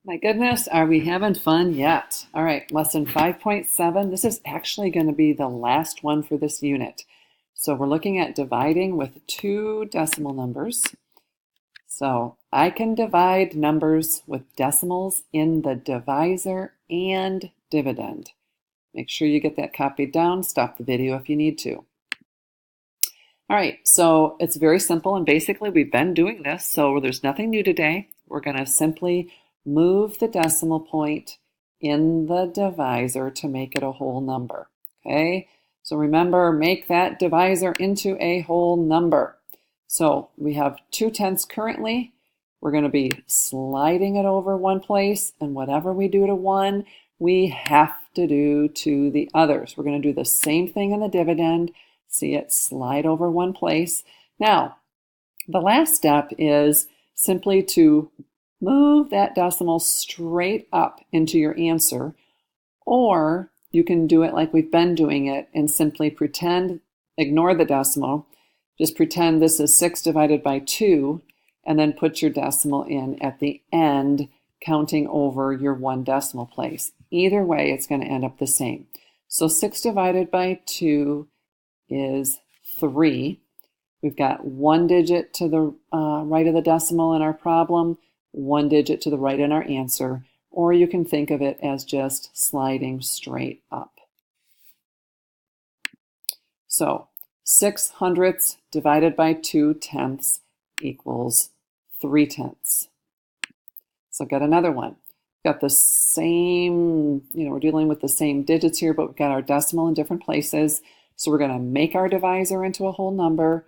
My goodness, are we having fun yet? All right, lesson 5.7. This is actually going to be the last one for this unit. So we're looking at dividing with two decimal numbers. So I can divide numbers with decimals in the divisor and dividend. Make sure you get that copied down. Stop the video if you need to. All right, so it's very simple, and basically we've been doing this, so there's nothing new today. We're going to simply move the decimal point in the divisor to make it a whole number. Okay, so remember, make that divisor into a whole number. So we have 2/10 currently. We're going to be sliding it over one place, and whatever we do to one, we have to do to the others. We're going to do the same thing in the dividend. See it slide over one place. Now, the last step is simply to move that decimal straight up into your answer, or you can do it like we've been doing it and simply pretend, ignore the decimal, just pretend this is 6 divided by 2, and then put your decimal in at the end, counting over your one decimal place. Either way, it's going to end up the same. So 6 divided by 2 is 3. We've got one digit to the right of the decimal in our problem, one digit to the right in our answer, or you can think of it as just sliding straight up. So 6/100 divided by 2/10 equals 3/10. So got another one. Got the same, we're dealing with the same digits here, but we've got our decimal in different places. So we're going to make our divisor into a whole number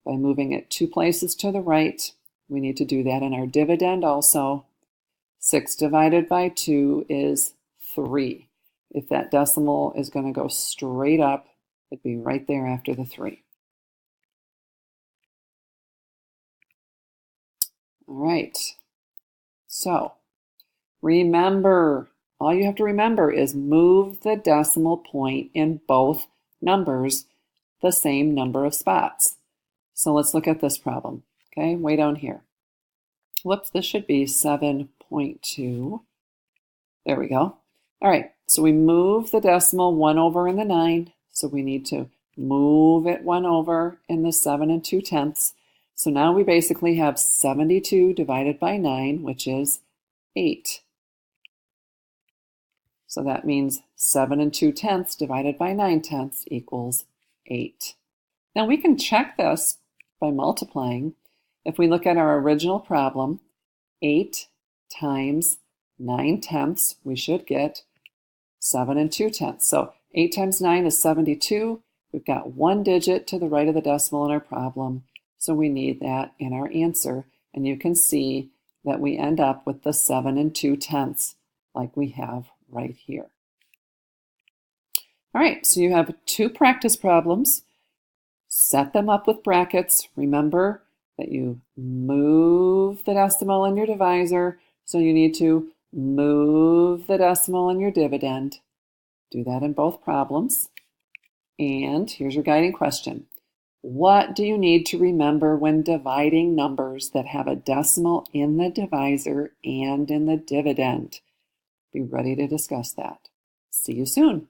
by moving it 2 places to the right. We need to do that in our dividend also. 6 divided by 2 is 3. If that decimal is going to go straight up, it'd be right there after the 3. All right. So remember, all you have to remember is move the decimal point in both numbers the same number of spots. So let's look at this problem. Okay, way down here. Whoops, this should be 7.2. There we go. All right, so we move the decimal 1 over in the 9, so we need to move it 1 over in the 7 2/10. So now we basically have 72 divided by 9, which is 8. So that means 7 2/10 divided by 9/10 equals 8. Now we can check this by multiplying. If we look at our original problem, 8 times 9/10, we should get 7 2/10. So 8 times 9 is 72. We've got one digit to the right of the decimal in our problem, so we need that in our answer. And you can see that we end up with the 7 2/10 like we have right here. All right, so you have 2 practice problems. Set them up with brackets. Remember that you move the decimal in your divisor, so you need to move the decimal in your dividend. Do that in both problems. And here's your guiding question. What do you need to remember when dividing numbers that have a decimal in the divisor and in the dividend? Be ready to discuss that. See you soon.